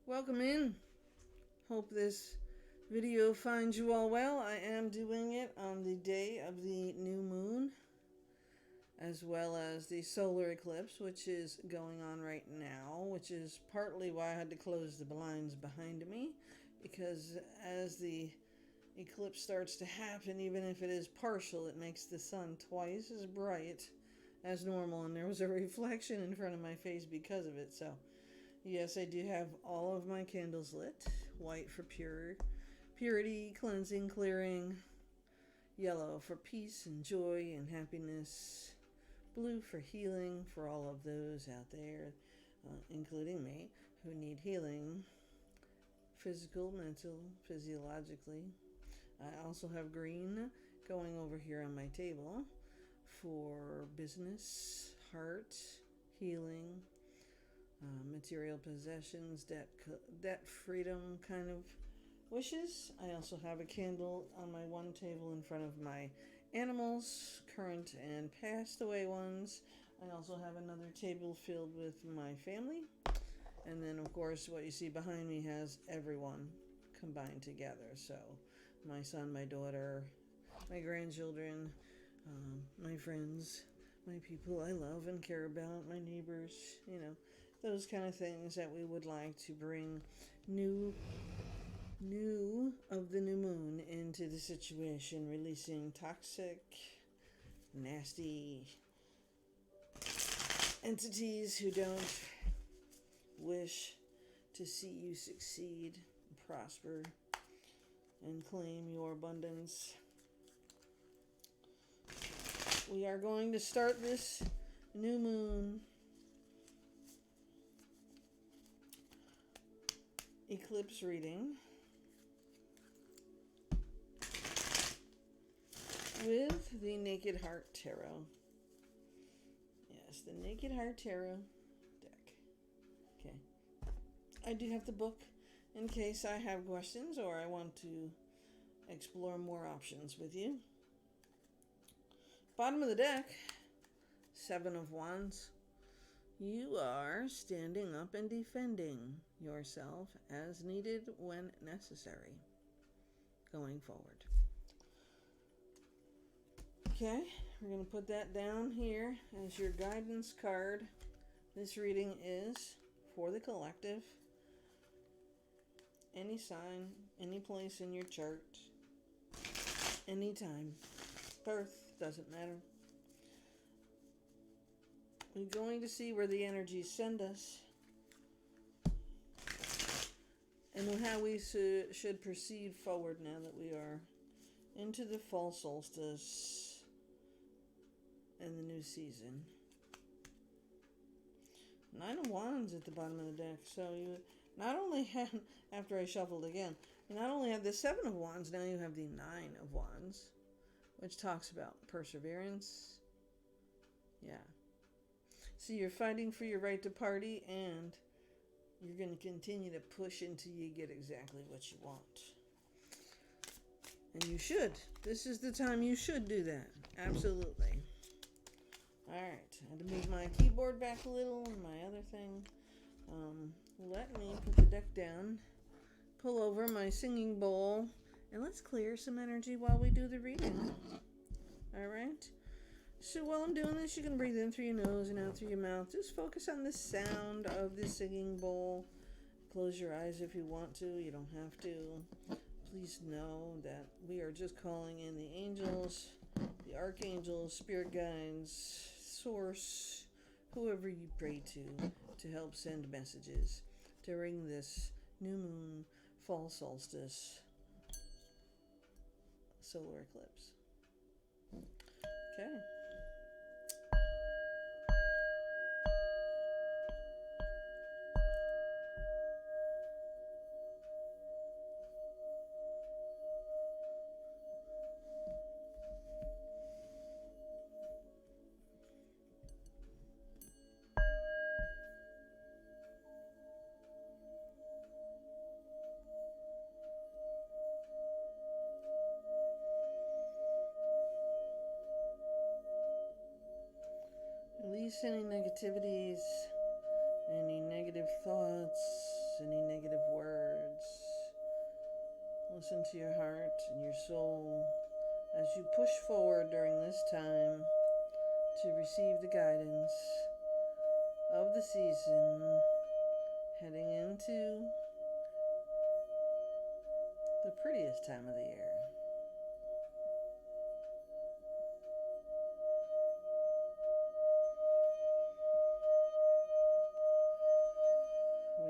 Welcome in. Hope this video finds you all well. I am doing it on the day of the new moon, as well as the solar eclipse, which is going on right now, which is partly why I had to close the blinds behind me, because as the eclipse starts to happen, even if it is partial, it makes the sun twice as bright as normal, and there was a reflection in front of my face because of it. So yes, I do have all of my candles lit. White for purity, cleansing, clearing. Yellow for peace and joy and happiness. Blue for healing for all of those out there, including me, who need healing. Physical, mental, physiologically. I also have green going over here on my table for business, heart, healing, material possessions, debt freedom kind of wishes. I also have a candle on my one table in front of my animals, current and passed away ones. I also have another table filled with my family. And then, of course, what you see behind me has everyone combined together. So my son, my daughter, my grandchildren, my friends, my people I love and care about, my neighbors, those kind of things that we would like to bring new of the new moon into the situation, releasing toxic, nasty entities who don't wish to see you succeed, prosper, and claim your abundance. We are going to start this new moon eclipse reading with the Naked Heart Tarot. Yes, the Naked Heart Tarot deck. Okay. I do have the book in case I have questions or I want to explore more options with you. Bottom of the deck, Seven of Wands. You are standing up and defending yourself as needed when necessary going forward. Okay, we're going to put that down here as your guidance card. This reading is for the collective. Any sign, any place in your chart, anytime. Birth, doesn't matter. We're going to see where the energies send us and how we should proceed forward now that we are into the fall solstice and the new season. Nine of Wands at the bottom of the deck. So you not only have, after I shuffled again, you not only have the Seven of Wands, now you have the Nine of Wands, which talks about perseverance. Yeah. So you're fighting for your right to party, and you're going to continue to push until you get exactly what you want. And you should. This is the time you should do that. Absolutely. Alright, I had to move my keyboard back a little and my other thing. Let me put the deck down, pull over my singing bowl, and let's clear some energy while we do the reading. Alright? So while I'm doing this, you can breathe in through your nose and out through your mouth. Just focus on the sound of the singing bowl. Close your eyes if you want to. You don't have to. Please know that we are just calling in the angels, the archangels, spirit guides, source, whoever you pray to help send messages during this new moon, fall solstice, solar eclipse. Okay. Release any negativities, any negative thoughts, any negative into your heart and your soul as you push forward during this time to receive the guidance of the season, heading into the prettiest time of the year.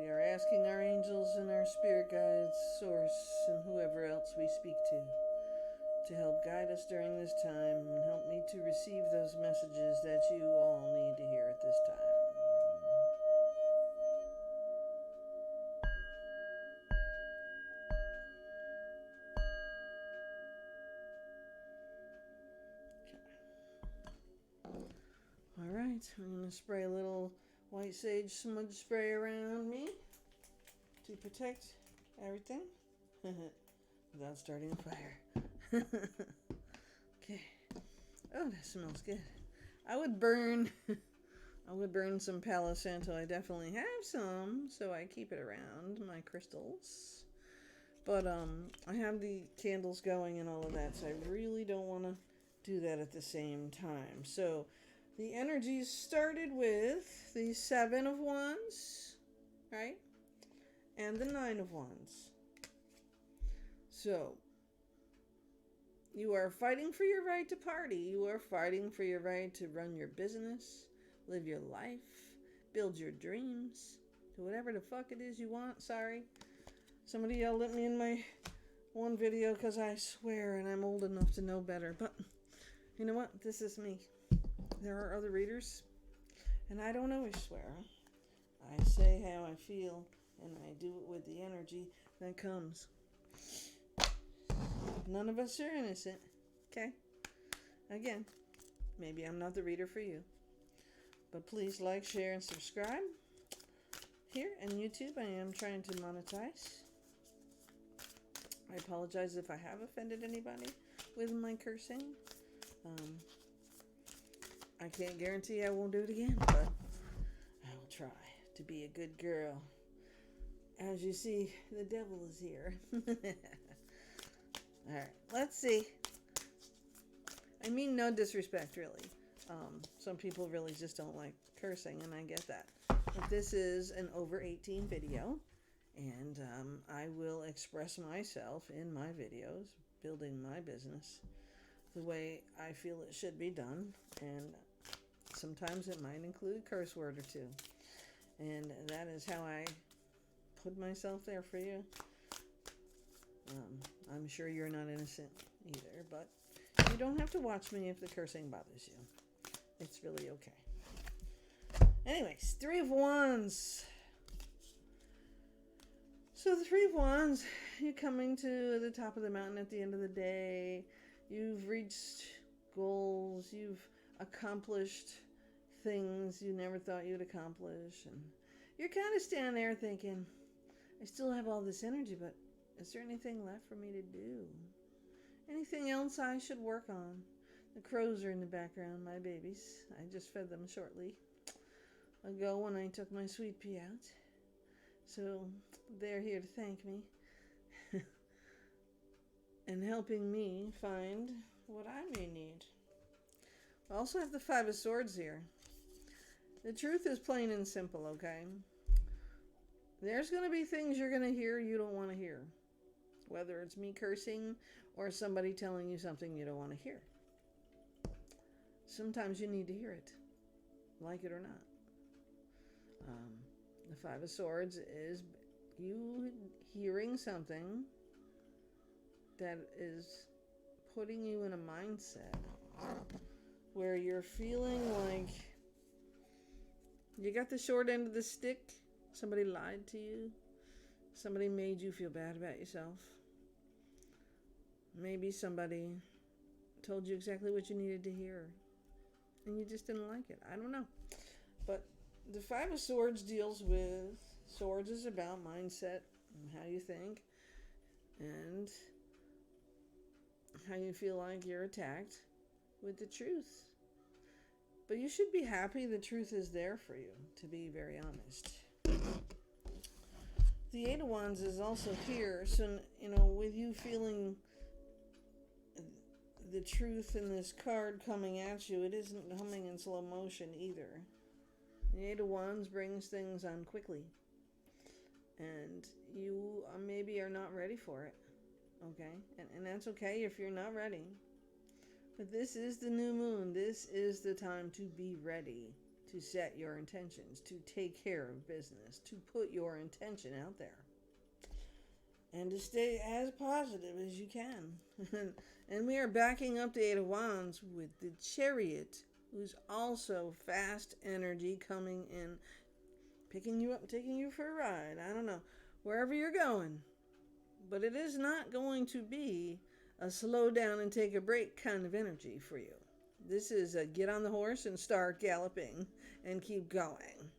We are asking our angels and our spirit guides, source, and whoever else we speak to help guide us during this time and help me to receive those messages that you all need to hear at this time. Alright, I'm going to spray a little white sage smudge spray around me to protect everything without starting a fire. Okay. Oh, that smells good. I would burn some Palo Santo. I definitely have some, so I keep it around my crystals. But I have the candles going and all of that, so I really don't want to do that at the same time. So the energies started with the 7 of Wands, right? And the 9 of Wands. So you are fighting for your right to party. You are fighting for your right to run your business, live your life, build your dreams, do whatever the fuck it is you want. Sorry. Somebody yelled at me in my one video because I swear and I'm old enough to know better. But you know what? This is me. There are other readers, and I don't always swear. I say how I feel, and I do it with the energy that comes. None of us are innocent, okay? Again, maybe I'm not the reader for you, but please like, share, and subscribe. Here on YouTube, I am trying to monetize. I apologize if I have offended anybody with my cursing. I can't guarantee I won't do it again, but I will try to be a good girl. As you see, the devil is here. Alright, let's see. I mean no disrespect, really. Some people really just don't like cursing, and I get that. But this is an over 18 video, and I will express myself in my videos, building my business, the way I feel it should be done, and sometimes it might include a curse word or two. And that is how I put myself there for you. I'm sure you're not innocent either, but you don't have to watch me if the cursing bothers you. It's really okay. Anyways, 3 of Wands. So the 3 of Wands, you're coming to the top of the mountain at the end of the day. You've reached goals. You've accomplished things you never thought you'd accomplish. And you're kind of standing there thinking, I still have all this energy, but is there anything left for me to do? Anything else I should work on? The crows are in the background, my babies. I just fed them shortly ago when I took my sweet pea out. So they're here to thank me and helping me find what I may need. I also have the 5 of Swords here. The truth is plain and simple, okay? There's going to be things you're going to hear you don't want to hear. Whether it's me cursing or somebody telling you something you don't want to hear. Sometimes you need to hear it, like it or not. The 5 of Swords is you hearing something that is putting you in a mindset where you're feeling like you got the short end of the stick. Somebody lied to you. Somebody made you feel bad about yourself. Maybe somebody told you exactly what you needed to hear, and you just didn't like it. I don't know. But the 5 of Swords deals with, swords is about mindset and how you think and how you feel like you're attacked with the truth. But you should be happy the truth is there for you, to be very honest. The 8 of Wands is also here, so, you know, with you feeling the truth in this card coming at you, it isn't coming in slow motion either. The Eight of Wands brings things on quickly. And you maybe are not ready for it. Okay? And that's okay if you're not ready. But this is the new moon. This is the time to be ready, to set your intentions, to take care of business, to put your intention out there. And to stay as positive as you can. And we are backing up the Eight of Wands with the Chariot, who's also fast energy coming in, picking you up, taking you for a ride. I don't know, wherever you're going. But it is not going to be a slow down and take a break kind of energy for you. This is a get on the horse and start galloping and keep going.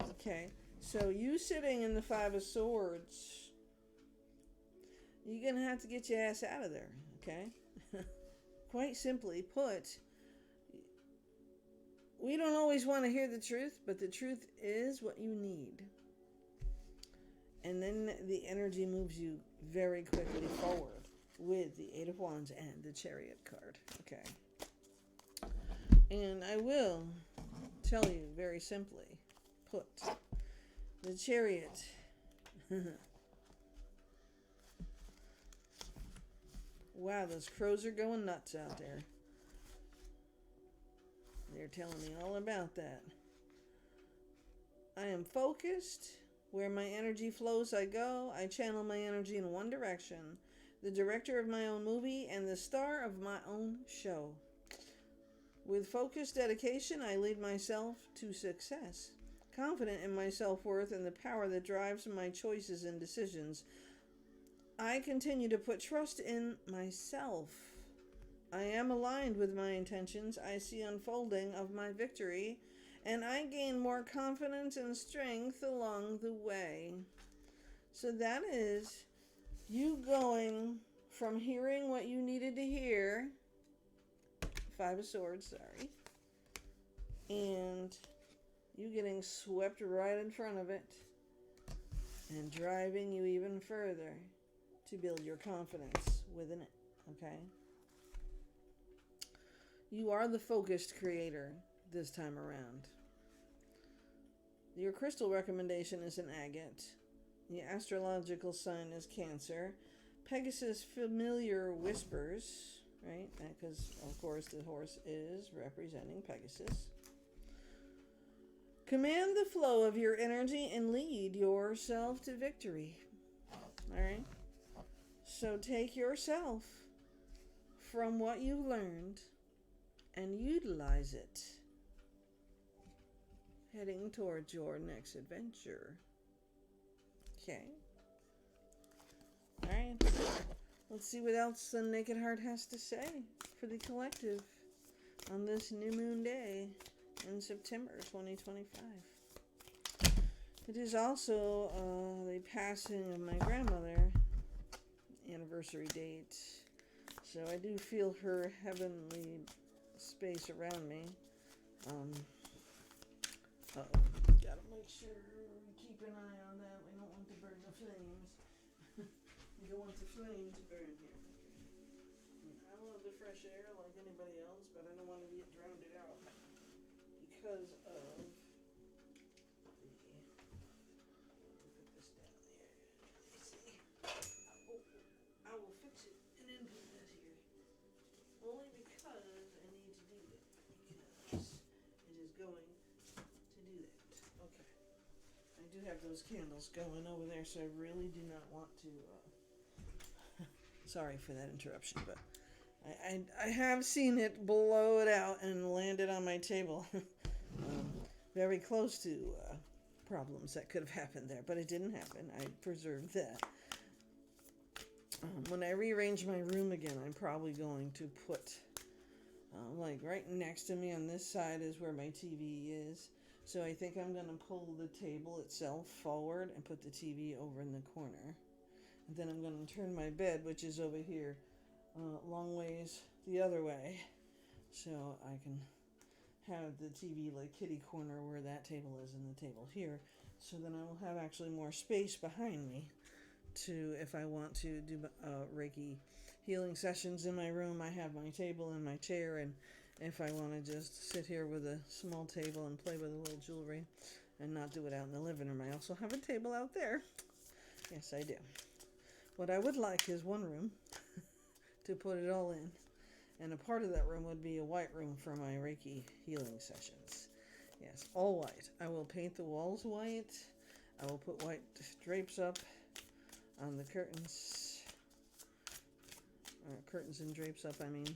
Okay, so you sitting in the Five of Swords, you're going to have to get your ass out of there, okay? Quite simply put, we don't always want to hear the truth, but the truth is what you need. And then the energy moves you very quickly forward with the Eight of Wands and the Chariot card. Okay. And I will tell you very simply put, the Chariot. Wow, those crows are going nuts out there. They're telling me all about that. I am focused. Where my energy flows, I go. I channel my energy in one direction. The director of my own movie and the star of my own show. With focused dedication, I lead myself to success. Confident in my self-worth and the power that drives my choices and decisions, I continue to put trust in myself. I am aligned with my intentions. I see unfolding of my victory, and I gain more confidence and strength along the way. So that is you going from hearing what you needed to hear, Five of Swords, sorry, and you getting swept right in front of it and driving you even further to build your confidence within it, okay? You are the focused creator this time around. Your crystal recommendation is an agate. The astrological sign is Cancer. Pegasus familiar whispers, right? Because, of course, the horse is representing Pegasus. Command the flow of your energy and lead yourself to victory. All right? So take yourself from what you've learned and utilize it, heading towards your next adventure. Okay. All right. Let's see what else the Naked Heart has to say for the collective on this new moon day in September 2025. It is also the passing of my grandmother anniversary date, so I do feel her heavenly space around me. Gotta make sure we keep an eye on that. We don't want to burn the flames. We don't want the flame to burn here. I love the fresh air like anybody else, but I don't want to get drowned out because of the... Put this down here. Let me see. I will fix it and then put this here. Only because I need to do it. Because it is going to do that. Okay. I do have those candles going over there, so I really do not want to... Sorry for that interruption, but I have seen it blow it out and land it on my table. Very close to problems that could have happened there, but it didn't happen. I preserved that. When I rearrange my room again, I'm probably going to put, like right next to me on this side is where my TV is. So I think I'm going to pull the table itself forward and put the TV over in the corner. And then I'm going to turn my bed, which is over here, long ways the other way. So I can have the TV like kitty corner where that table is and the table here. So then I will have actually more space behind me to, if I want to do Reiki healing sessions in my room, I have my table and my chair, and if I want to just sit here with a small table and play with a little jewelry and not do it out in the living room, I also have a table out there. Yes, I do. What I would like is one room to put it all in, and a part of that room would be a white room for my Reiki healing sessions. Yes, all white. I will paint the walls white. I will put white drapes up on the curtains. Curtains and drapes up, I mean.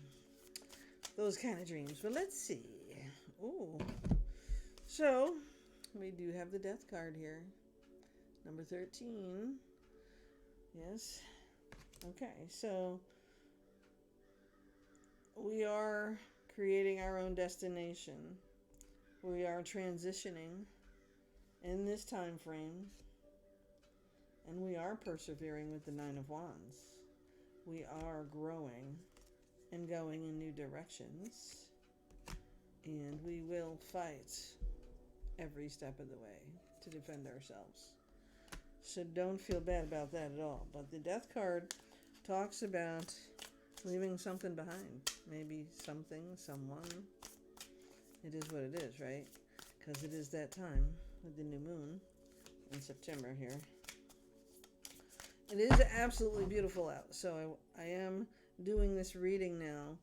Those kind of dreams. But let's see. Ooh. So, we do have the death card here. Number 13. Yes. Okay, so we are creating our own destination. We are transitioning in this time frame, and we are persevering with the Nine of Wands. We are growing and going in new directions, and we will fight every step of the way to defend ourselves. So don't feel bad about that at all. But the death card talks about leaving something behind. Maybe something, someone. It is what it is, right? Because it is that time with the new moon in September here. It is absolutely beautiful out. So I am doing this reading now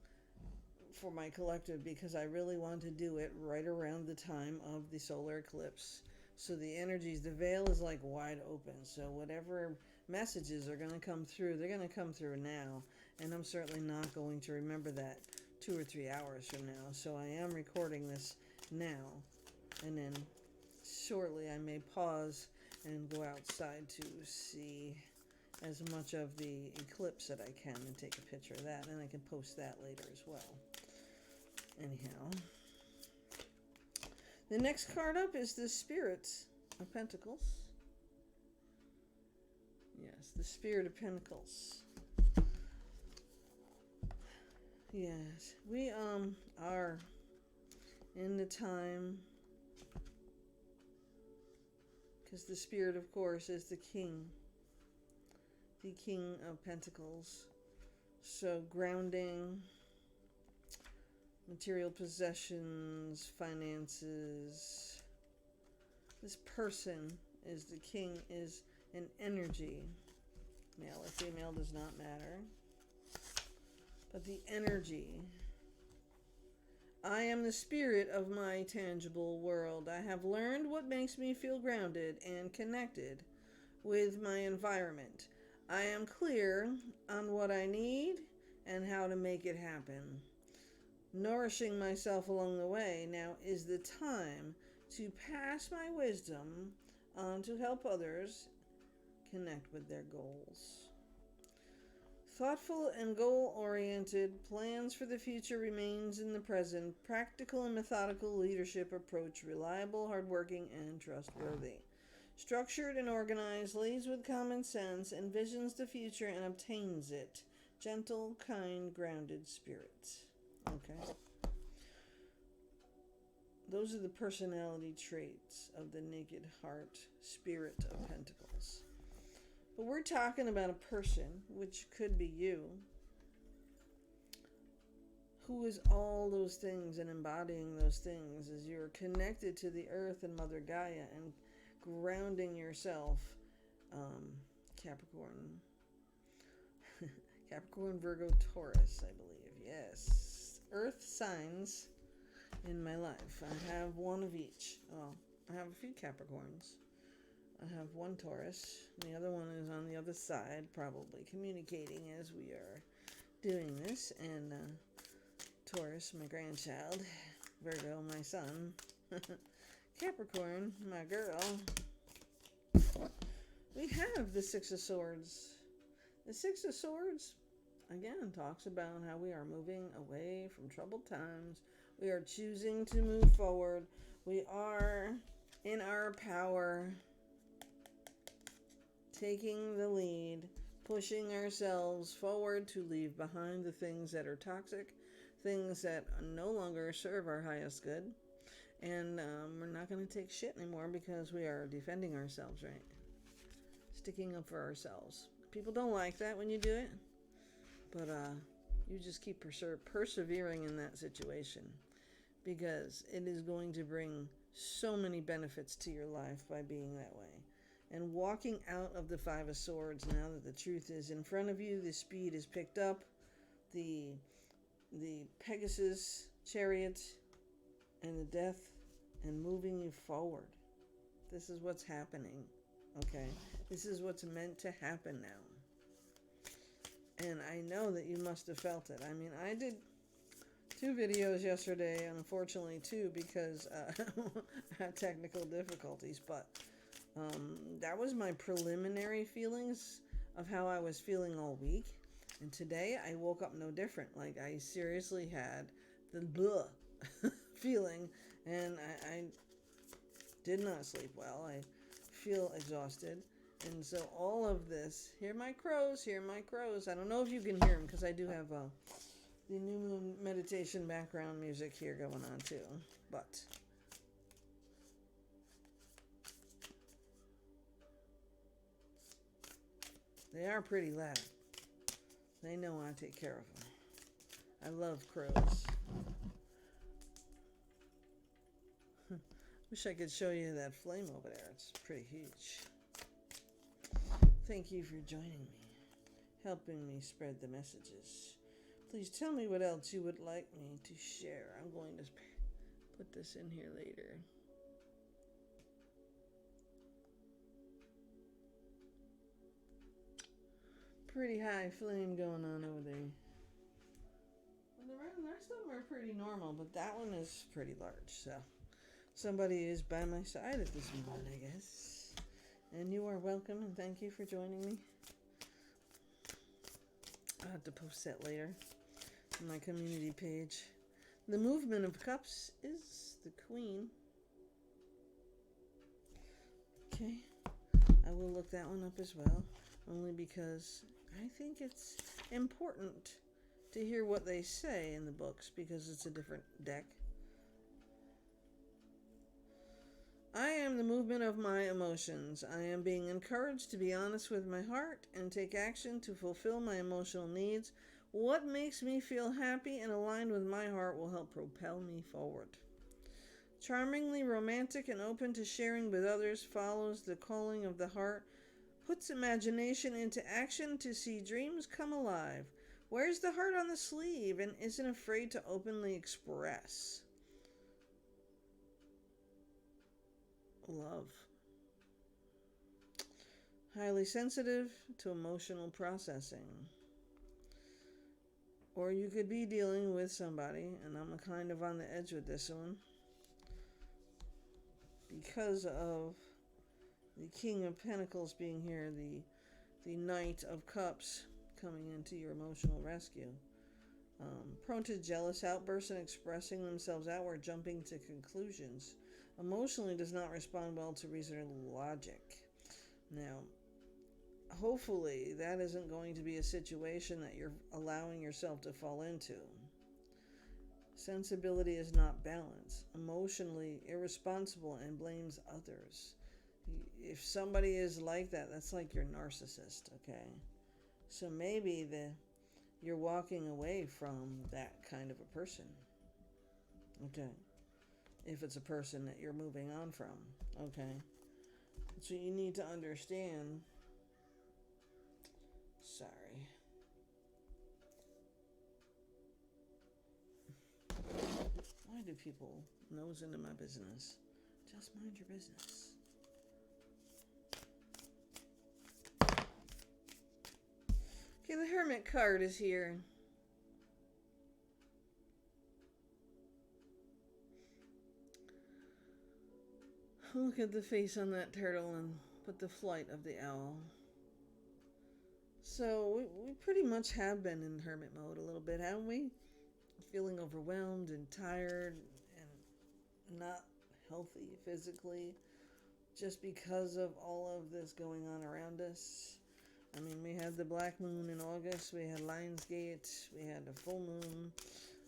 for my collective because I really want to do it right around the time of the solar eclipse. So the energies, the veil is like wide open. So whatever messages are going to come through, they're going to come through now. And I'm certainly not going to remember that 2 or 3 hours from now. So I am recording this now. And then shortly I may pause and go outside to see as much of the eclipse that I can and take a picture of that. And I can post that later as well. Anyhow. The next card up is the Spirit of Pentacles. Yes, the Spirit of Pentacles. Yes, we are in the time, because the Spirit, of course, is the King of Pentacles. So grounding, material possessions, finances. This person is the King, is an energy. Male or female does not matter. But the energy. I am the spirit of my tangible world. I have learned what makes me feel grounded and connected with my environment. I am clear on what I need and how to make it happen. Nourishing myself along the way, now is the time to pass my wisdom on to help others connect with their goals. Thoughtful and goal-oriented plans for the future remains in the present. Practical and methodical leadership approach, reliable, hardworking, and trustworthy. Structured and organized, leads with common sense, envisions the future and obtains it. Gentle, kind, grounded spirit. Okay. Those are the personality traits of the Naked Heart Spirit of Pentacles. But we're talking about a person, which could be you, who is all those things and embodying those things as you're connected to the earth and Mother Gaia and grounding yourself. Capricorn, Virgo, Taurus, I believe. Yes. Earth signs in my life. I have one of each. Well, I have a few Capricorns. I have one Taurus. The other one is on the other side, probably communicating as we are doing this. And Taurus, my grandchild. Virgo, my son. Capricorn, my girl. We have the Six of Swords. The Six of Swords, again, talks about how we are moving away from troubled times. We are choosing to move forward. We are in our power, taking the lead, pushing ourselves forward to leave behind the things that are toxic, things that no longer serve our highest good. And we're not going to take shit anymore because we are defending ourselves, right? sticking up for ourselves. People don't like that when you do it, but you just keep persevering in that situation, because it is going to bring so many benefits to your life by being that way. And walking out of the Five of Swords, now that the truth is in front of you, the speed is picked up, the Pegasus chariot and the death, and moving you forward. This is what's happening, okay? This is what's meant to happen now. And I know that you must have felt it. I mean, I did 2 videos yesterday, unfortunately 2, because I had technical difficulties, but that was my preliminary feelings of how I was feeling all week. And today I woke up no different. Like, I seriously had the blah feeling, and I did not sleep well. I feel exhausted. And so all of this, hear my crows. I don't know if you can hear them, because I do have the new moon meditation background music here going on too. But they are pretty loud. They know I take care of them. I love crows. Wish I could show you that flame over there. It's pretty huge. Thank you for joining me, helping me spread the messages. Please tell me what else you would like me to share. I'm going to put this in here later. Pretty high flame going on over there. And the rest of them are pretty normal, but that one is pretty large. So somebody is by my side at this moment, I guess. And you are welcome, and thank you for joining me. I'll have to post that later on my community page. The movement of cups is the queen. Okay, I will look that one up as well, only because I think it's important to hear what they say in the books, because it's a different deck. I am the movement of my emotions. I am being encouraged to be honest with my heart and take action to fulfill my emotional needs. What makes me feel happy and aligned with my heart will help propel me forward. Charmingly romantic and open to sharing with others, follows the calling of the heart, puts imagination into action to see dreams come alive, wears the heart on the sleeve, and isn't afraid to openly express love. Highly sensitive to emotional processing. Or you could be dealing with somebody, and I'm kind of on the edge with this one, because of the King of Pentacles being here, the Knight of Cups coming into your emotional rescue. Prone to jealous outbursts and expressing themselves outward, jumping to conclusions. Emotionally does not respond well to reason or logic. Now, hopefully that isn't going to be a situation that you're allowing yourself to fall into. Sensibility is not balanced. Emotionally irresponsible and blames others. If somebody is like that, that's like your narcissist, okay? So maybe you're walking away from that kind of a person, okay? If it's a person that you're moving on from, okay? So you need to understand. Sorry. Why do people nose into my business? Just mind your business. Okay, the Hermit card is here. Look at the face on that turtle and put the flight of the owl. So we pretty much have been in hermit mode a little bit, haven't we? Feeling overwhelmed and tired and not healthy physically, just because of all of this going on around us. I mean, we had the black moon in August, we had Lionsgate, we had the full moon,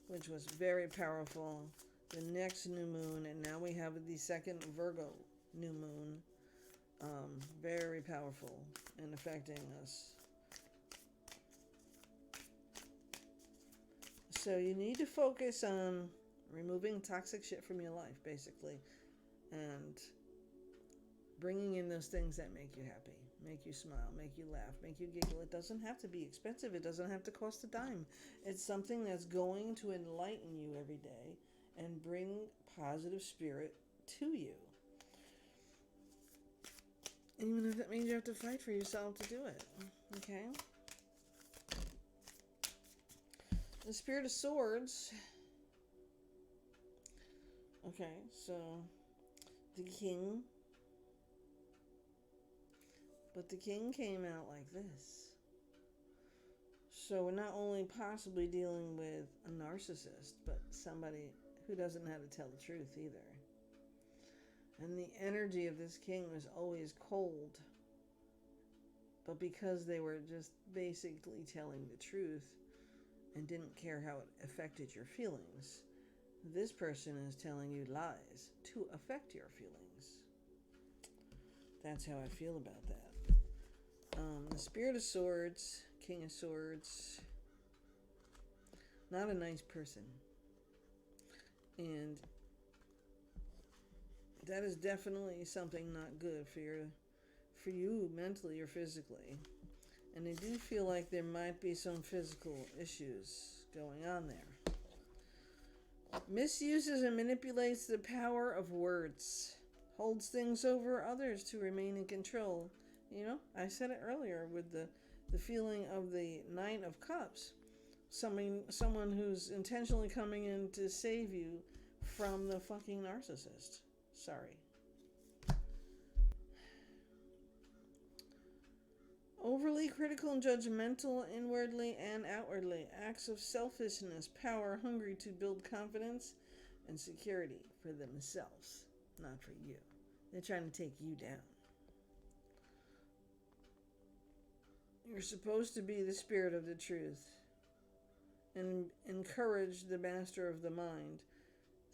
which was very powerful. The next new moon, and now we have the second Virgo new moon. Very powerful in affecting us. So you need to focus on removing toxic shit from your life, basically, and bringing in those things that make you happy, make you smile, make you laugh, make you giggle. It doesn't have to be expensive. It doesn't have to cost a dime. It's something that's going to enlighten you every day and bring positive spirit to you. Even if that means you have to fight for yourself to do it. Okay? The Spirit of Swords. Okay, so the King. But the King came out like this. So we're not only possibly dealing with a narcissist, but somebody who doesn't know how to tell the truth either. And the energy of this king was always cold. But because they were just basically telling the truth and didn't care how it affected your feelings, this person is telling you lies to affect your feelings. That's how I feel about that. The Spirit of Swords, King of Swords, not a nice person. And that is definitely something not good for you mentally or physically. And I do feel like there might be some physical issues going on there. Misuses and manipulates the power of words. Holds things over others to remain in control. You know, I said it earlier with the feeling of the Knight of Cups. Someone who's intentionally coming in to save you from the fucking narcissist. Sorry. Overly critical and judgmental inwardly and outwardly. Acts of selfishness, power, hungry to build confidence and security for themselves, not for you. They're trying to take you down. You're supposed to be the spirit of the truth and encourage the master of the mind.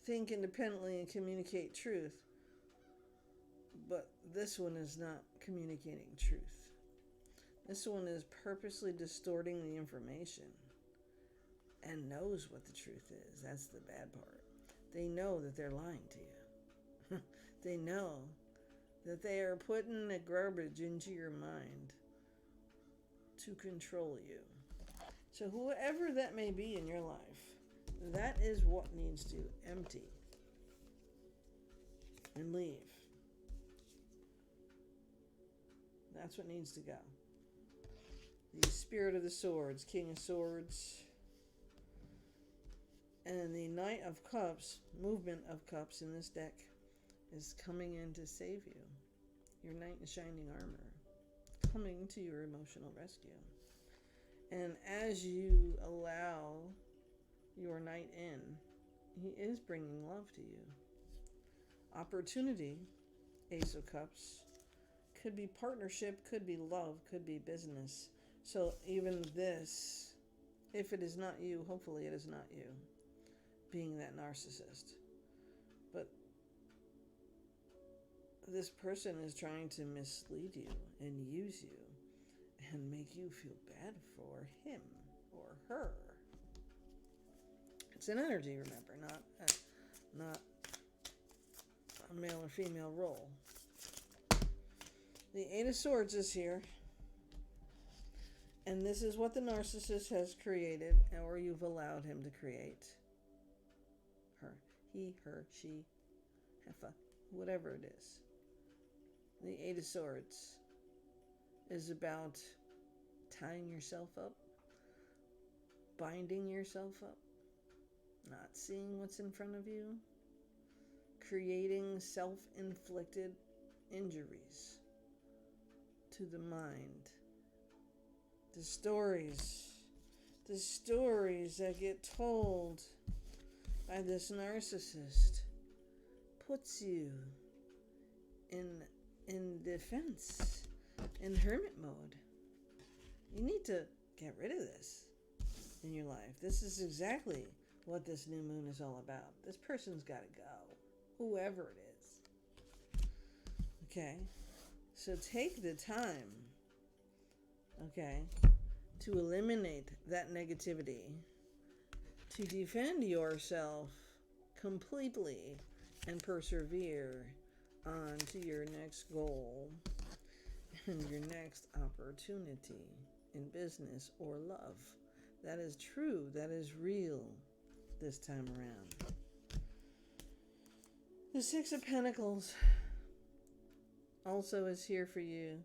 Think independently and communicate truth. But this one is not communicating truth. This one is purposely distorting the information and knows what the truth is. That's the bad part. They know that they're lying to you. They know that they are putting the garbage into your mind to control you. So whoever that may be in your life, that is what needs to empty and leave. That's what needs to go. The Spirit of the Swords, King of Swords, and the Knight of Cups, movement of cups in this deck, is coming in to save you. Your knight in shining armor, coming to your emotional rescue. And as you allow your knight in, he is bringing love to you. Opportunity, Ace of Cups, could be partnership, could be love, could be business. So even this, if it is not you, hopefully it is not you, being that narcissist. But this person is trying to mislead you and use you and make you feel bad for him or her. It's an energy, remember, not a male or female role. The Eight of Swords is here. And this is what the narcissist has created, or you've allowed him to create. Her, he, her, she, heifer, whatever it is. The Eight of Swords is about tying yourself up, binding yourself up, not seeing what's in front of you, creating self-inflicted injuries to the mind. The stories that get told by this narcissist puts you in defense, in hermit mode. You need to get rid of this in your life. This is exactly what this new moon is all about. This person's got to go, whoever it is. Okay? So take the time, okay, to eliminate that negativity, to defend yourself completely and persevere on to your next goal and your next opportunity in business or love. That is true. That is real this time around. The Six of Pentacles also is here for you,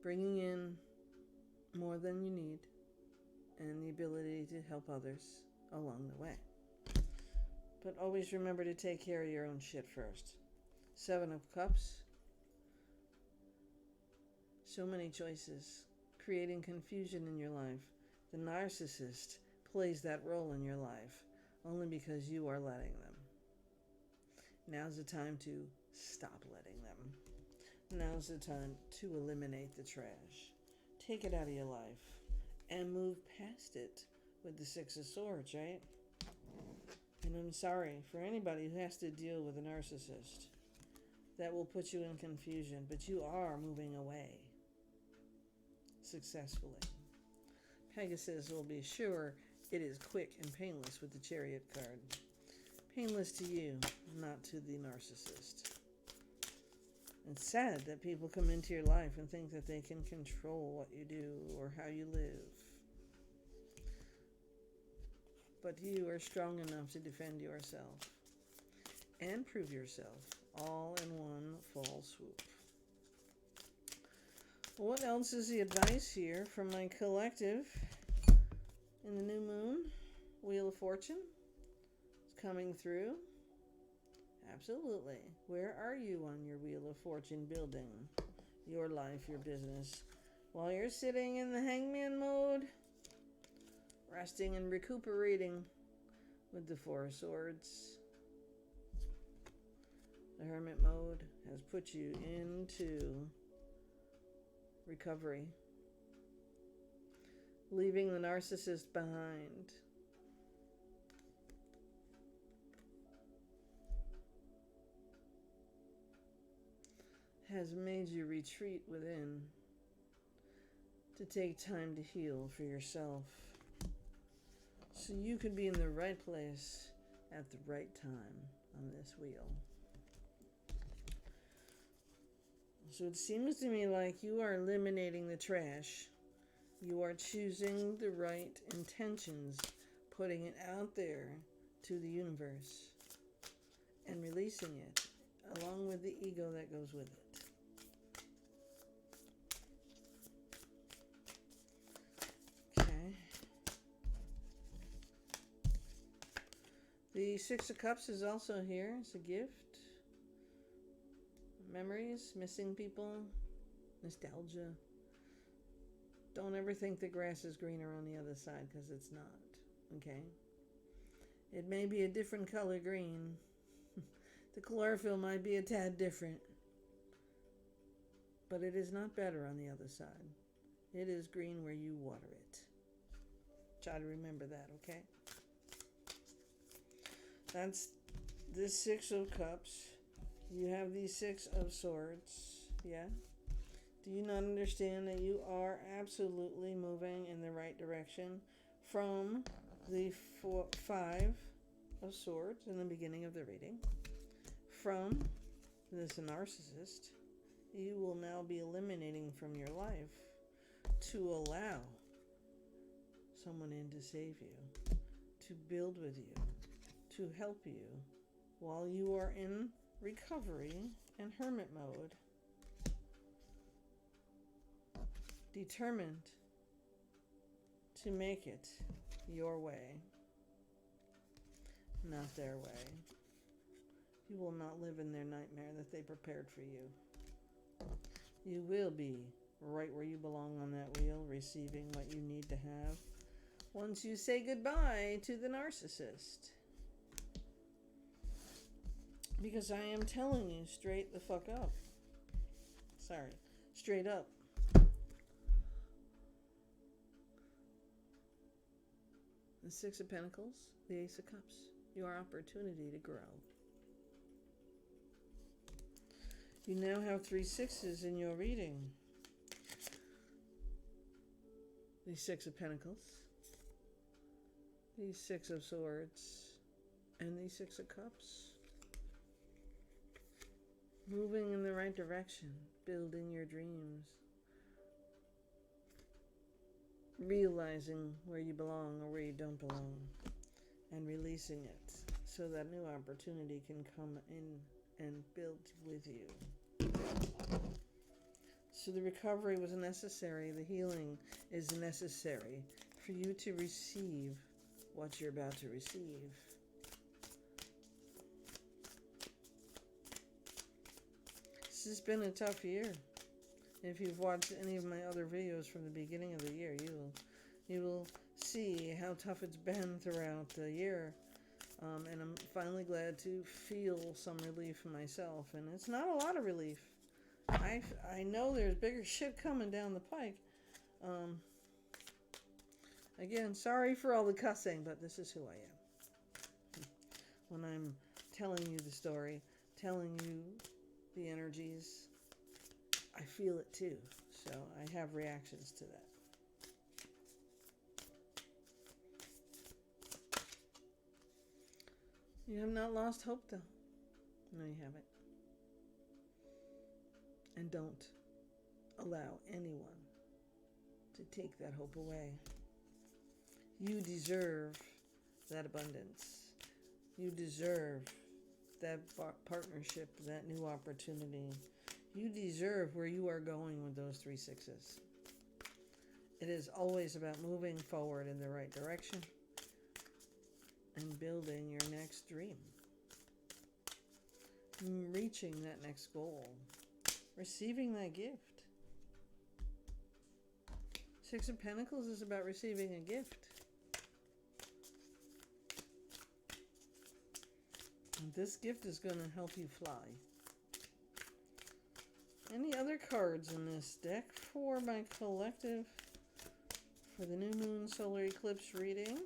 bringing in more than you need and the ability to help others along the way. But always remember to take care of your own shit first. Seven of Cups. So many choices, creating confusion in your life. The narcissist plays that role in your life only because you are letting them. Now's the time to stop letting them. Now's the time to eliminate the trash. Take it out of your life and move past it with the Six of Swords, right? And I'm sorry for anybody who has to deal with a narcissist. That will put you in confusion, but you are moving away successfully. Pegasus will be sure it is quick and painless with the Chariot card. Painless to you, not to the narcissist. It's sad that people come into your life and think that they can control what you do or how you live. But you are strong enough to defend yourself and prove yourself all in one fall swoop. What else is the advice here from my collective in the new moon? Wheel of Fortune is coming through. Absolutely. Where are you on your Wheel of Fortune building your life, your business? While you're sitting in the hangman mode, resting and recuperating with the Four of Swords. The Hermit mode has put you into recovery, leaving the narcissist behind. Has made you retreat within to take time to heal for yourself so you can be in the right place at the right time on this wheel. So it seems to me like you are eliminating the trash. You are choosing the right intentions, putting it out there to the universe and releasing it, along with the ego that goes with it. Okay. The Six of Cups is also here. It's a gift. Memories, missing people, nostalgia. Don't ever think the grass is greener on the other side, because it's not. Okay? It may be a different color green. The chlorophyll might be a tad different. But it is not better on the other side. It is green where you water it. Try to remember that, okay? That's the Six of Cups. You have the Six of Swords, yeah? Do you not understand that you are absolutely moving in the right direction from the Five of Swords in the beginning of the reading? From this narcissist, you will now be eliminating from your life to allow someone in to save you, to build with you, to help you while you are in recovery and hermit mode, determined to make it your way, not their way. You will not live in their nightmare that they prepared for you. You will be right where you belong on that wheel, receiving what you need to have once you say goodbye to the narcissist. Because I am telling you straight the fuck up. Sorry, straight up. The Six of Pentacles, the Ace of Cups, your opportunity to grow. You now have 3 sixes in your reading. The 6 of Pentacles, the 6 of Swords, and the 6 of Cups. Moving in the right direction, building your dreams, realizing where you belong or where you don't belong, and releasing it so that new opportunity can come in and build with you. So the recovery was necessary, the healing is necessary for you to receive what you're about to receive. This has been a tough year. If you've watched any of my other videos from the beginning of the year, you will see how tough it's been throughout the year. And I'm finally glad to feel some relief myself. And it's not a lot of relief. I know there's bigger shit coming down the pike. Again, sorry for all the cussing, but this is who I am. When I'm telling you the story, telling you the energies, I feel it too. So I have reactions to that. You have not lost hope, though. No, you haven't. And don't allow anyone to take that hope away. You deserve that abundance. You deserve that partnership, that new opportunity. You deserve where you are going with those 3 sixes. It is always about moving forward in the right direction and building your next dream. Reaching that next goal. Receiving that gift. 6 of Pentacles is about receiving a gift. And this gift is going to help you fly. Any other cards in this deck for my collective for the new moon solar eclipse reading?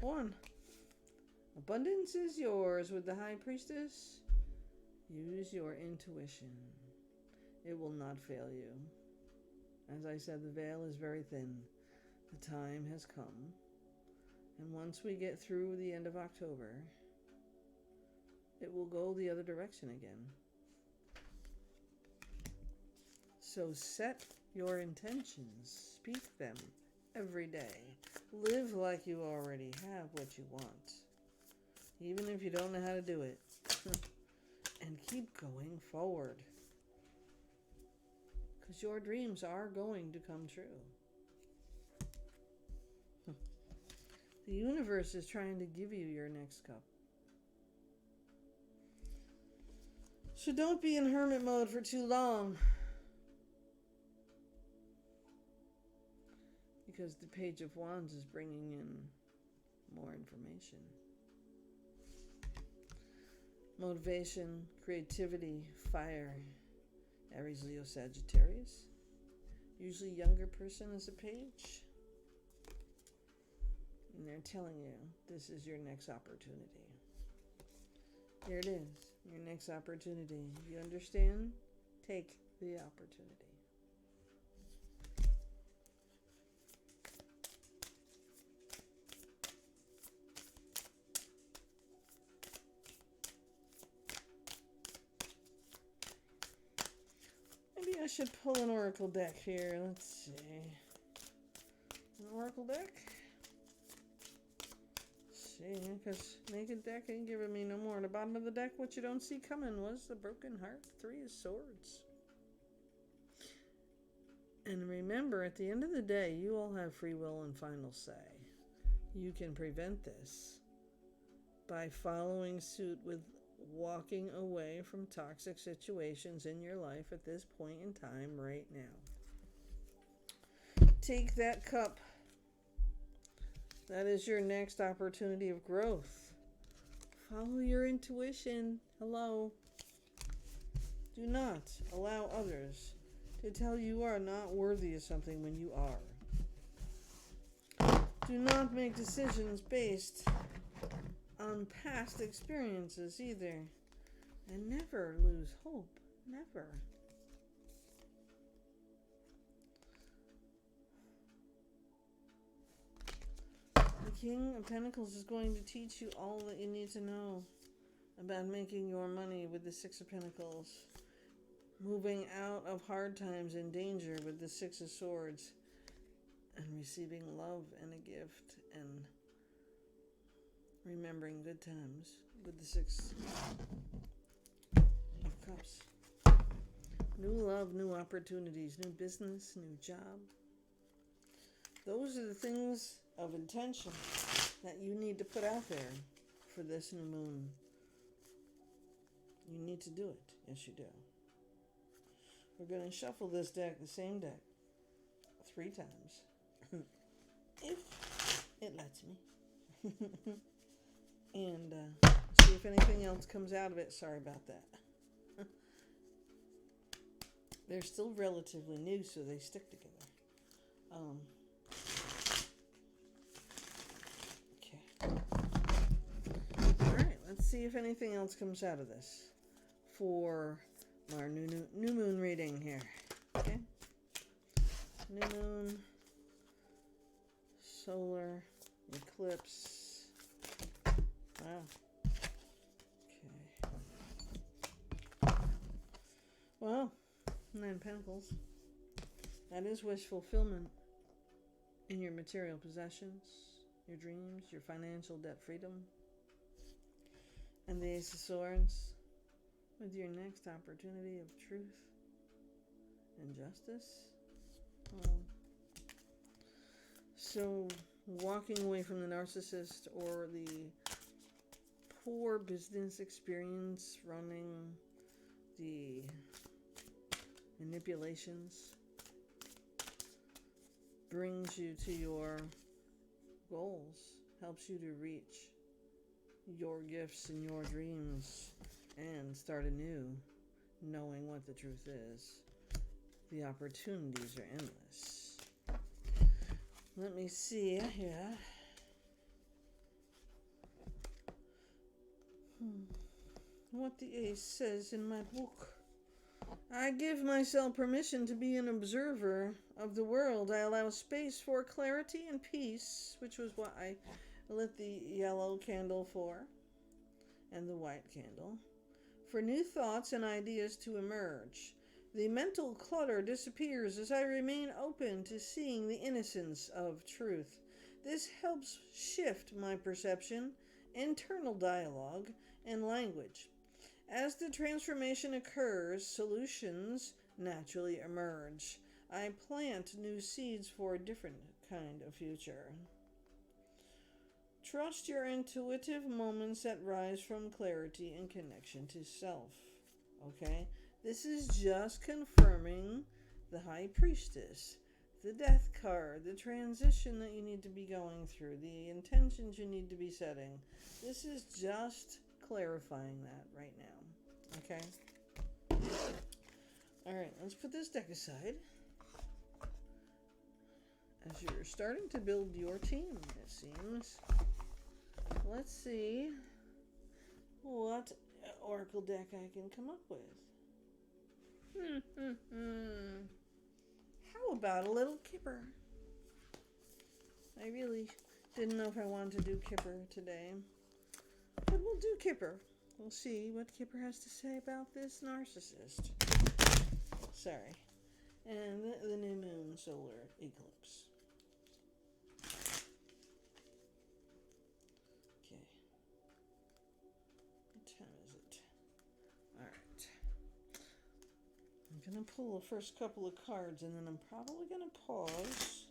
1. Abundance is yours with the High Priestess. Use your intuition. It will not fail you. As I said, the veil is very thin. The time has come. And once we get through the end of October, it will go the other direction again. So set your intentions. Speak them every day. Live like you already have what you want. Even if you don't know how to do it. And keep going forward. Because your dreams are going to come true. The universe is trying to give you your next cup. So don't be in hermit mode for too long. Because the Page of Wands is bringing in more information. Motivation, creativity, fire. Aries, Leo, Sagittarius. Usually younger person is a page. And they're telling you this is your next opportunity. Here it is, your next opportunity. You understand? Take the opportunity. Maybe I should pull an oracle deck here. Let's see. An oracle deck? See, because naked deck ain't giving me no more. At the bottom of the deck, what you don't see coming was the broken heart. 3 of Swords. And remember, at the end of the day, you all have free will and final say. You can prevent this by following suit with walking away from toxic situations in your life at this point in time right now. Take that cup. That is your next opportunity of growth. Follow your intuition. Hello. Do not allow others to tell you are not worthy of something when you are. Do not make decisions based on past experiences either. And never lose hope. Never. The King of Pentacles is going to teach you all that you need to know about making your money with the Six of Pentacles. Moving out of hard times and danger with the Six of Swords. And receiving love and a gift. And remembering good times with the Six of Cups. New love, new opportunities, new business, new job. Those are the things of intention that you need to put out there for this new moon. You need to do it. Yes, you do. We're going to shuffle this deck, the same deck, 3 times. If it lets me. And see if anything else comes out of it. Sorry about that. They're still relatively new, so they stick together. Okay. Alright, let's see if anything else comes out of this for our new moon reading here. Okay? New moon, solar, eclipse. Wow. Okay. Well, 9 Pentacles. That is wish fulfillment in your material possessions, your dreams, your financial debt freedom. And the Ace of Swords with your next opportunity of truth and justice. So walking away from the narcissist or the poor business experience running the manipulations brings you to your goals, helps you to reach your gifts and your dreams and start anew, knowing what the truth is. The opportunities are endless. Let me see here. What the Ace says in my book. I give myself permission to be an observer of the world. I allow space for clarity and peace, which was what I lit the yellow candle for, and the white candle, for new thoughts and ideas to emerge. The mental clutter disappears as I remain open to seeing the innocence of truth. This helps shift my perception, internal dialogue, and language. As the transformation occurs, solutions naturally emerge. I plant new seeds for a different kind of future. Trust your intuitive moments that rise from clarity and connection to self. Okay? This is just confirming the High Priestess, the Death card, the transition that you need to be going through, the intentions you need to be setting. This is just clarifying that right now. Okay? Alright, let's put this deck aside. As you're starting to build your team, it seems. Let's see what oracle deck I can come up with. How about a little Kipper? I really didn't know if I wanted to do Kipper today. But we'll do Kipper. We'll see what Kipper has to say about this narcissist. Sorry. And the new moon solar eclipse. Okay. What time is it? Alright. I'm going to pull the first couple of cards and then I'm probably going to pause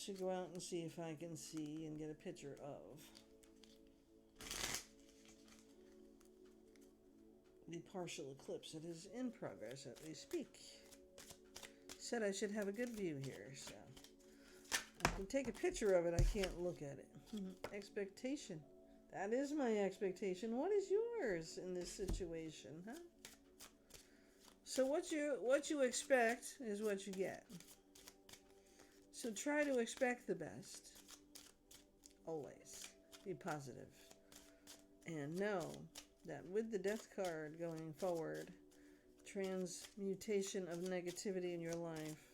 to go out and see if I can see and get a picture of the partial eclipse that is in progress as we speak. Said I should have a good view here, so I can take a picture of it. I can't look at it. Expectation. That is my expectation. What is yours in this situation, huh? So what you expect is what you get. So try to expect the best. Always. Be positive. And know that with the death card going forward, transmutation of negativity in your life,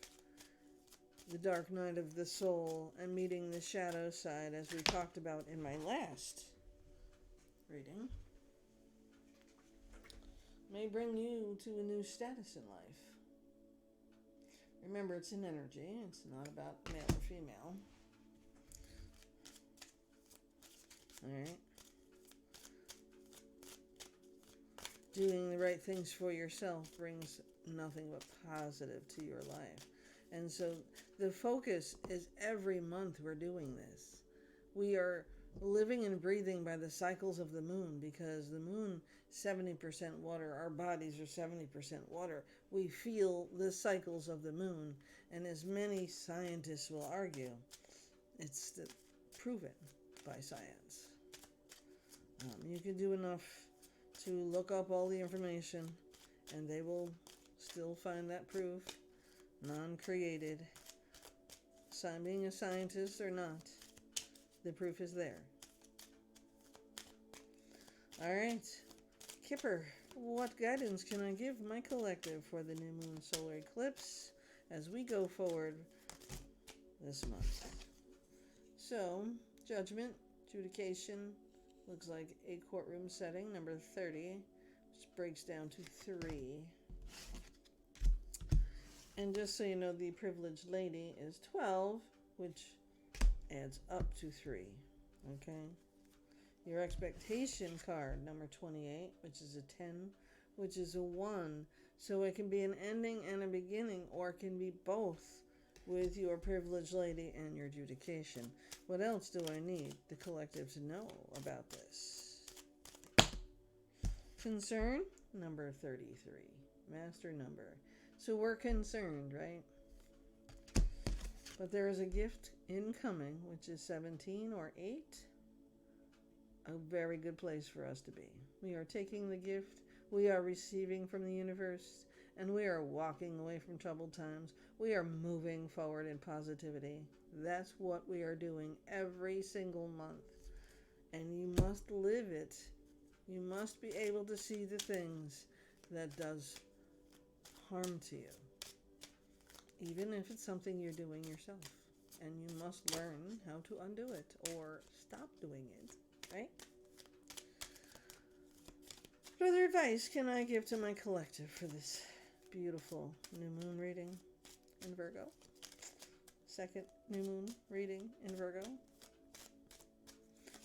the dark night of the soul, and meeting the shadow side, as we talked about in my last reading, may bring you to a new status in life. Remember, it's an energy. It's not about male or female. Alright? Doing the right things for yourself brings nothing but positive to your life. And so the focus is every month we're doing this. We are living and breathing by the cycles of the moon, because the moon, 70% water, our bodies are 70% water. We feel the cycles of the moon, and as many scientists will argue, it's proven by science. You can do enough to look up all the information, and they will still find that proof, non-created. Being a scientist or not, the proof is there. Alright, Kipper, what guidance can I give my collective for the new moon solar eclipse as we go forward this month? So, judgment, adjudication, looks like a courtroom setting, number 30, which breaks down to 3. And just so you know, the privileged lady is 12, which adds up to 3. Okay? Your expectation card, number 28, which is a 10, which is a 1. So it can be an ending and a beginning, or it can be both with your privileged lady and your adjudication. What else do I need the collective to know about this? Concern, number 33, master number. So we're concerned, right? But there is a gift incoming, which is 17 or 8. A very good place for us to be. We are taking the gift, we are receiving from the universe, and we are walking away from troubled times. We are moving forward in positivity. That's what we are doing every single month. And you must live it. You must be able to see the things that does harm to you, even if it's something you're doing yourself, and you must learn how to undo it or stop doing it, right? What other advice can I give to my collective for this beautiful new moon reading in Virgo? Second new moon reading in Virgo.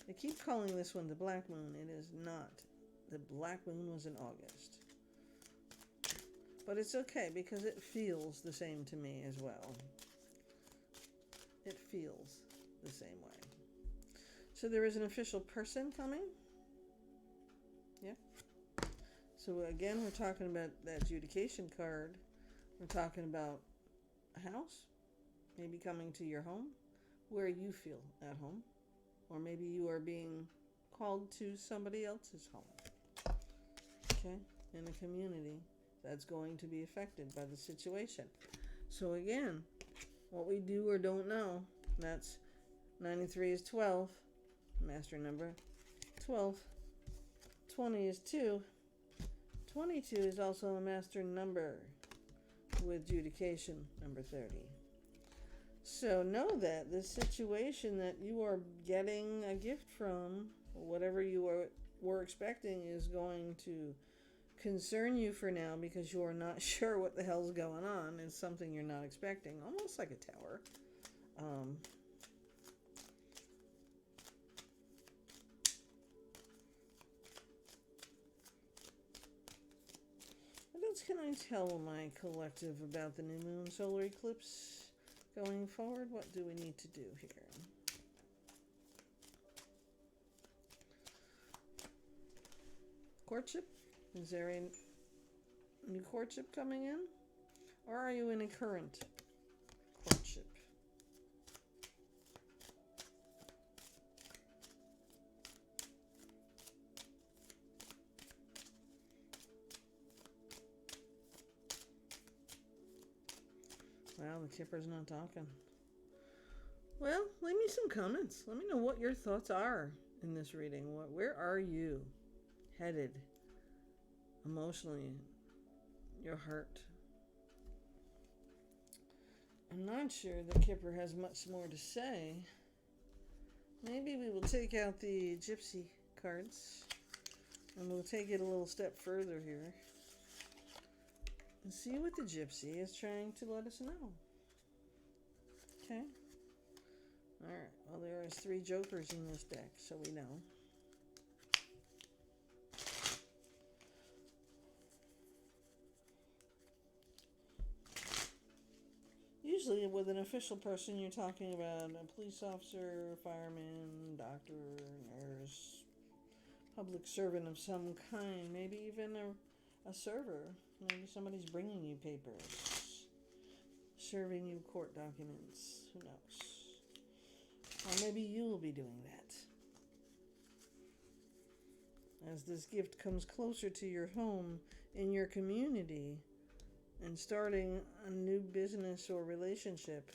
They keep calling this one the black moon. It is not. The black moon was in August. But it's okay, because it feels the same to me as well. It feels the same way. So there is an official person coming. Yeah. So again, we're talking about that adjudication card. We're talking about a house, maybe coming to your home, where you feel at home. Or maybe you are being called to somebody else's home. Okay? In a community that's going to be affected by the situation. So again, what we do or don't know, that's 93 is 12, master number 12. 20 is 2. 22 is also a master number with adjudication, number 30. So know that the situation that you are getting a gift from, or whatever you were expecting, is going to concern you for now, because you are not sure what the hell's going on. It's something you're not expecting, almost like a tower. What else can I tell my collective about the new moon solar eclipse going forward? What do we need to do here? Courtship? Is there a new courtship coming in? Or are you in a current courtship? Wow, the Kipper's not talking. Well, leave me some comments. Let me know what your thoughts are in this reading. Where are you headed emotionally? Your heart. I'm not sure that Kipper has much more to say. Maybe we will take out the gypsy cards and we'll take it a little step further here and see what the gypsy is trying to let us know. Okay. Alright, well there is 3 jokers in this deck, so we know. Usually with an official person, you're talking about a police officer, fireman, doctor, nurse, public servant of some kind, maybe even a server. Maybe somebody's bringing you papers, serving you court documents, who knows. Or maybe you will be doing that. As this gift comes closer to your home, in your community, and starting a new business or relationship,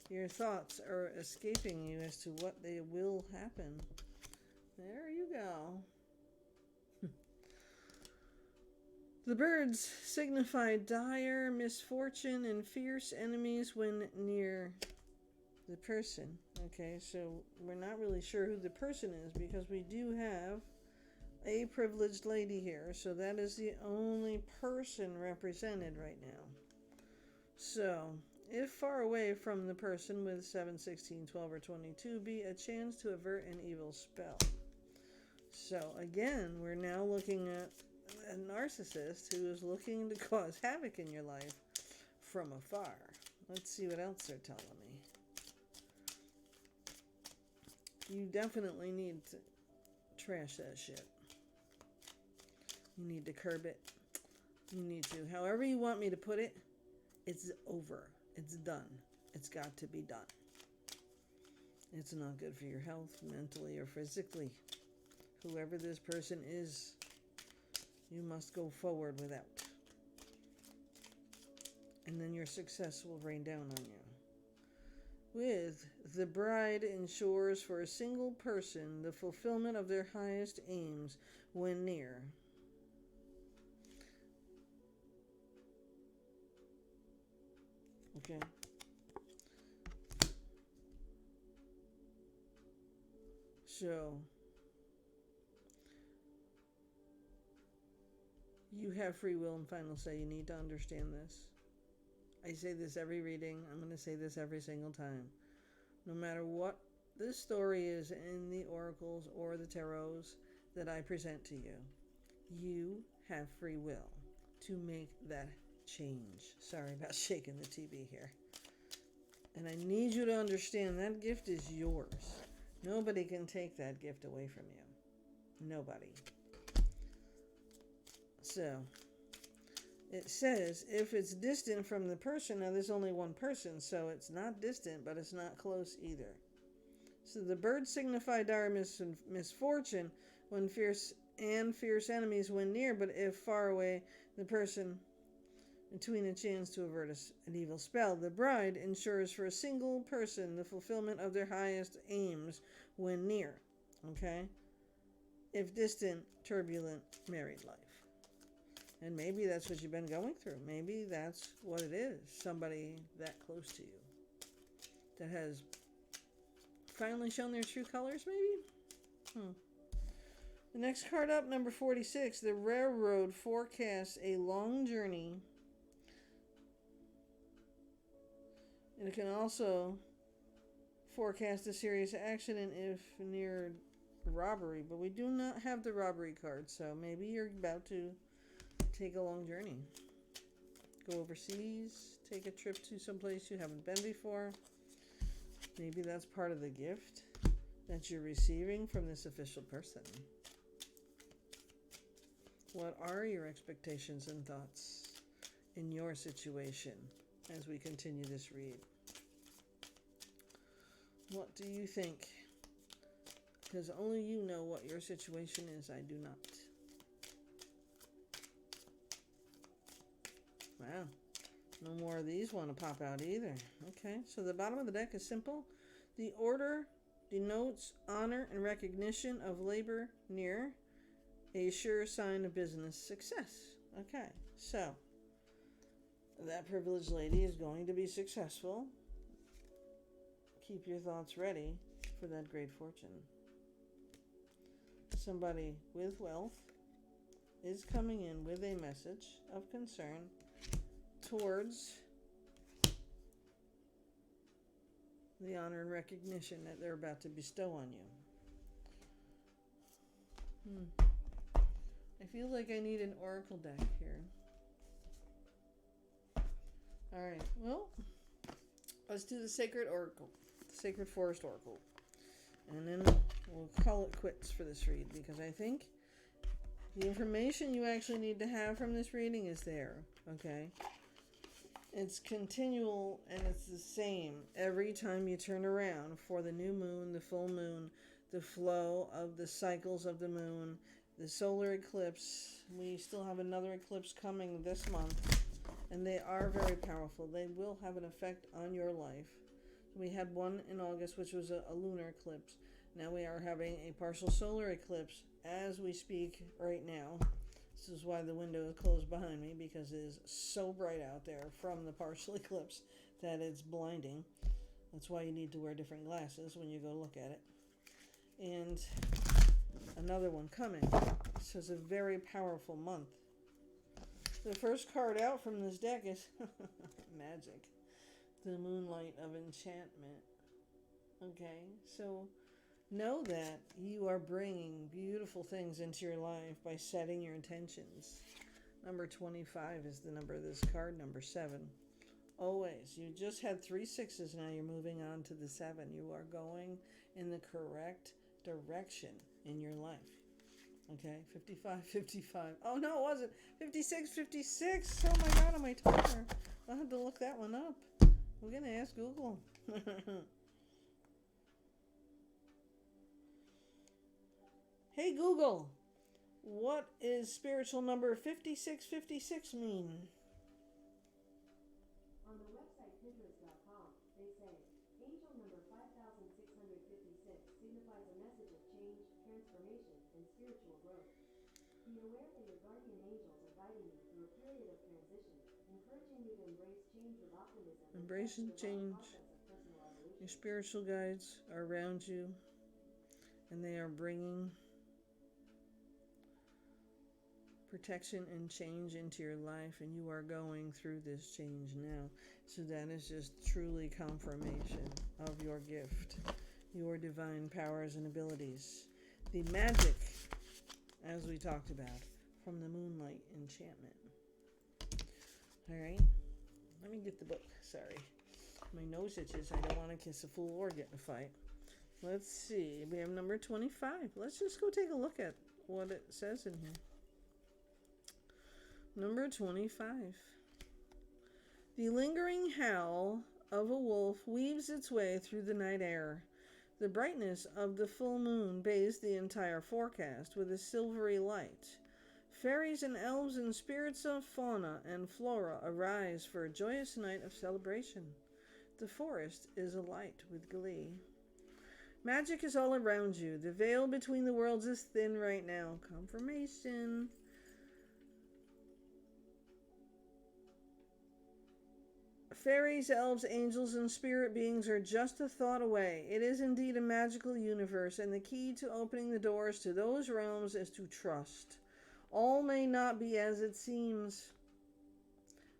your thoughts are escaping you as to what they will happen. There you go. The birds signify dire misfortune and fierce enemies when near the person. Okay, so we're not really sure who the person is because we do have a privileged lady here, so that is the only person represented right now. So, if far away from the person with 7, 16, 12, or 22, be a chance to avert an evil spell. So, again, we're now looking at a narcissist who is looking to cause havoc in your life from afar. Let's see what else they're telling me. You definitely need to trash that shit. You need to curb it. You need to. However you want me to put it, it's over. It's done. It's got to be done. It's not good for your health, mentally or physically. Whoever this person is, you must go forward without. And then your success will rain down on you. With the bride ensures for a single person the fulfillment of their highest aims when near. Okay. So, you have free will and final say. You need to understand this. I say this every reading. I'm going to say this every single time. No matter what this story is in the oracles or the tarots that I present to you, you have free will to make that change. Sorry about shaking the TV here. And I need you to understand that gift is yours. Nobody can take that gift away from you. Nobody. So, it says, if it's distant from the person, now there's only one person, so it's not distant, but it's not close either. So the birds signify dire misfortune when fierce enemies when near, but if far away, the person between a chance to avert an evil spell. The bride ensures for a single person the fulfillment of their highest aims when near. Okay? If distant, turbulent married life. And maybe that's what you've been going through. Maybe that's what it is. Somebody that close to you that has finally shown their true colors, maybe? The next card up, number 46. The railroad forecasts a long journey. And it can also forecast a serious accident if near robbery. But we do not have the robbery card, so maybe you're about to take a long journey. Go overseas, take a trip to someplace you haven't been before. Maybe that's part of the gift that you're receiving from this official person. What are your expectations and thoughts in your situation as we continue this read? What do you think? Because only you know what your situation is. I do not. Wow. No more of these want to pop out either. Okay, so the bottom of the deck is simple. The order denotes honor and recognition of labor near a sure sign of business success. Okay, so that privileged lady is going to be successful. Keep your thoughts ready for that great fortune. Somebody with wealth is coming in with a message of concern towards the honor and recognition that they're about to bestow on you. I feel like I need an oracle deck here. Alright, well, let's do the Sacred Oracle, the Sacred Forest Oracle. And then we'll call it quits for this read, because I think the information you actually need to have from this reading is there, okay? It's continual, and it's the same every time you turn around for the new moon, the full moon, the flow of the cycles of the moon, the solar eclipse. We still have another eclipse coming this month, and they are very powerful. They will have an effect on your life. We had one in August, which was a lunar eclipse. Now we are having a partial solar eclipse as we speak right now. This is why the window is closed behind me, because it is so bright out there from the partial eclipse that it's blinding. That's why you need to wear different glasses when you go look at it. And another one coming. So it's a very powerful month. The first card out from this deck is Magic. The Moonlight of Enchantment. Okay, so know that you are bringing beautiful things into your life by setting your intentions. Number 25 is the number of this card. Number 7. Always. You just had 3 6s. Now you're moving on to the 7. You are going in the correct direction in your life. Okay, 55, 55. Oh, no, it wasn't. 56, 56. Oh, my God, on my timer. I'll have to look that one up. We're going to ask Google. Hey, Google, what is spiritual number 5656 mean? On the website Pinterest.com, they say, angel number 5656 signifies a message of change, transformation, and spiritual growth. Be aware that your guardian angels are guiding you through a period of transition, encouraging you to embrace change with optimism. Embrace change. Your spiritual guides are around you, and they are bringing protection and change into your life, and you are going through this change now. So that is just truly confirmation of your gift, your divine powers and abilities. The magic, as we talked about, from the Moonlight Enchantment. Alright, let me get the book. Sorry. My nose itches. I don't want to kiss a fool or get in a fight. Let's see. We have number 25. Let's just go take a look at what it says in here. Number 25. The lingering howl of a wolf weaves its way through the night air. The brightness of the full moon bathes the entire forecast with a silvery light. Fairies and elves and spirits of fauna and flora arise for a joyous night of celebration. The forest is alight with glee. Magic is all around you. The veil between the worlds is thin right now. Confirmation. Fairies, elves, angels, and spirit beings are just a thought away. It is indeed a magical universe, and the key to opening the doors to those realms is to trust. All may not be as it seems.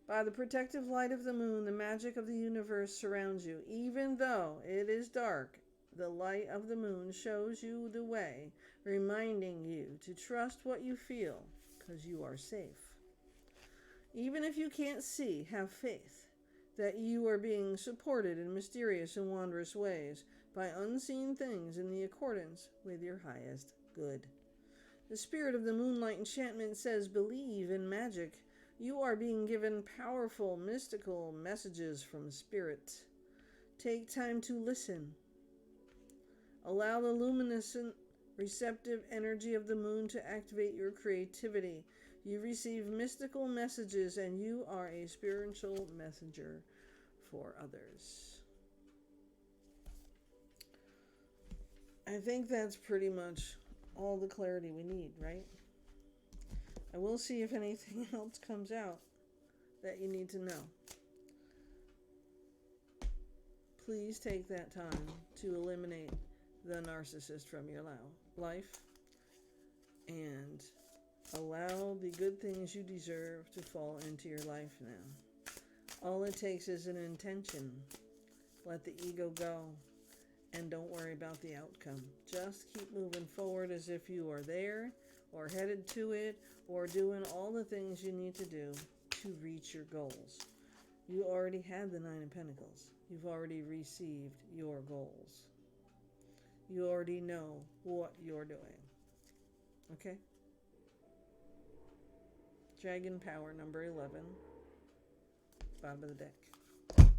By the protective light of the moon, the magic of the universe surrounds you. Even though it is dark, the light of the moon shows you the way, reminding you to trust what you feel, because you are safe. Even if you can't see, have faith that you are being supported in mysterious and wondrous ways by unseen things in the accordance with your highest good. The spirit of the Moonlight Enchantment says, believe in magic. You are being given powerful, mystical messages from Spirit. Take time to listen. Allow the luminescent, receptive energy of the moon to activate your creativity. You receive mystical messages, and you are a spiritual messenger for others. I think that's pretty much all the clarity we need, right? I will see if anything else comes out that you need to know. Please take that time to eliminate the narcissist from your life and allow the good things you deserve to fall into your life now. All it takes is an intention. Let the ego go and don't worry about the outcome. Just keep moving forward as if you are there or headed to it or doing all the things you need to do to reach your goals. You already had the Nine of Pentacles. You've already received your goals. You already know what you're doing. Okay? Dragon Power number 11. Bottom of the deck.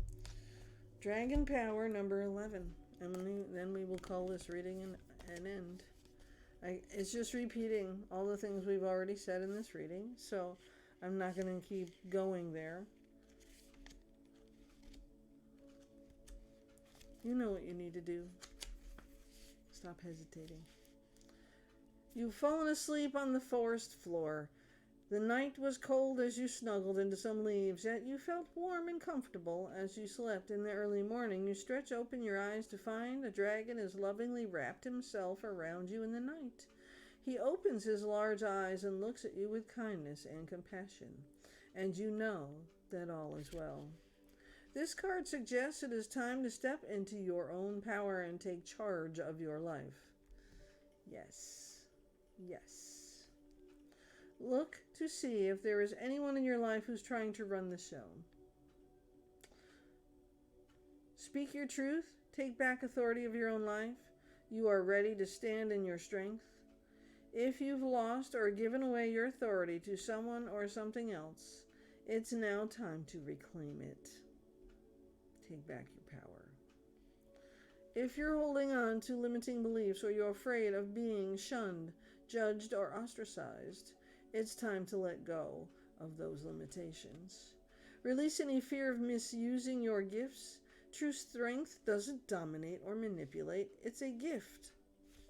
Dragon Power number 11. And then we will call this reading an end. It's just repeating all the things we've already said in this reading. So I'm not going to keep going there. You know what you need to do. Stop hesitating. You've fallen asleep on the forest floor. The night was cold as you snuggled into some leaves, yet you felt warm and comfortable as you slept. In the early morning, you stretch open your eyes to find a dragon has lovingly wrapped himself around you in the night. He opens his large eyes and looks at you with kindness and compassion, and you know that all is well. This card suggests it is time to step into your own power and take charge of your life. Yes. Yes. Look to see if there is anyone in your life who's trying to run the show. Speak your truth. Take back authority of your own life. You are ready to stand in your strength. If you've lost or given away your authority to someone or something else, it's now time to reclaim it. Take back your power. If you're holding on to limiting beliefs or you're afraid of being shunned, judged, or ostracized, it's time to let go of those limitations. Release any fear of misusing your gifts. True strength doesn't dominate or manipulate. It's a gift.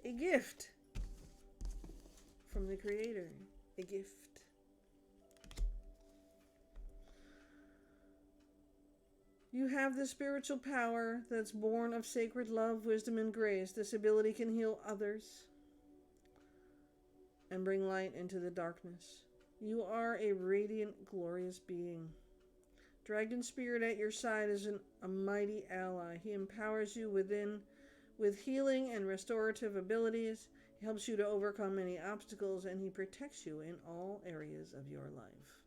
A gift from the Creator. A gift. You have the spiritual power that's born of sacred love, wisdom, and grace. This ability can heal others and bring light into the darkness. You are a radiant, glorious being. Dragon Spirit at your side is a mighty ally. He empowers you with healing and restorative abilities. He helps you to overcome any obstacles, and he protects you in all areas of your life.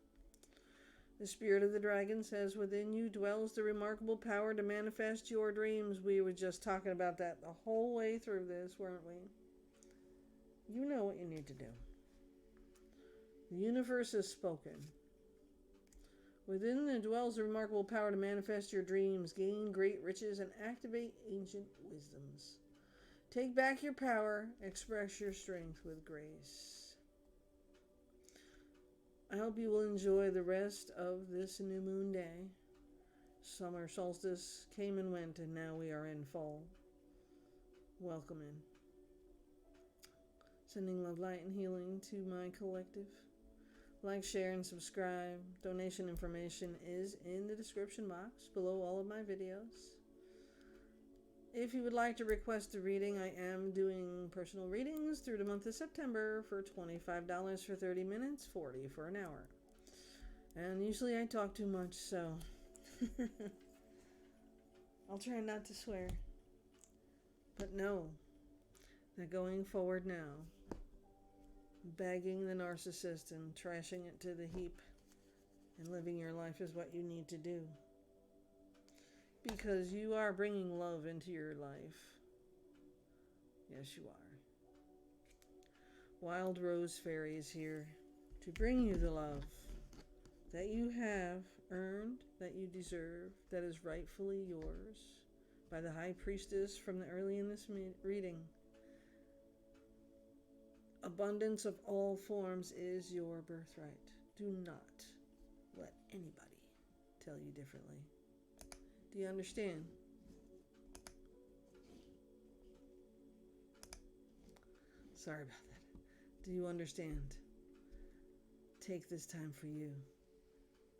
The spirit of the dragon says within you dwells the remarkable power to manifest your dreams. We were just talking about that the whole way through this, weren't we? You know what you need to do. The universe has spoken. Within there dwells the remarkable power to manifest your dreams, gain great riches, and activate ancient wisdoms. Take back your power, express your strength with grace. I hope you will enjoy the rest of this new moon day. Summer solstice came and went, and now we are in fall. Welcome in. Sending love, light, and healing to my collective. Like, share, and subscribe. Donation information is in the description box below all of my videos. If you would like to request a reading, I am doing personal readings through the month of September for $25 for 30 minutes, $40 for an hour. And usually I talk too much, so I'll try not to swear. But know that going forward now, bagging the narcissist and trashing it to the heap and living your life is what you need to do. Because you are bringing love into your life. Yes, you are. Wild Rose Fairy is here to bring you the love that you have earned, that you deserve, that is rightfully yours by the High Priestess from the early in this reading. Abundance of all forms is your birthright. Do not let anybody tell you differently. Do you understand? Sorry about that. Do you understand? Take this time for you.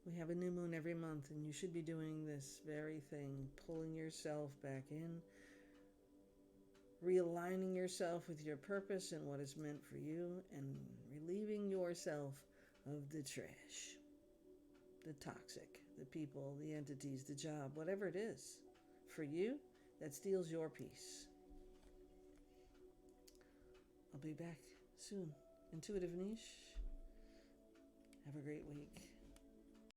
We have a new moon every month, and you should be doing this very thing, pulling yourself back in, realigning yourself with your purpose and what is meant for you, and relieving yourself of the trash, the toxic, the people, the entities, the job, whatever it is for you that steals your peace. I'll be back soon. Intuitive Niche. Have a great week.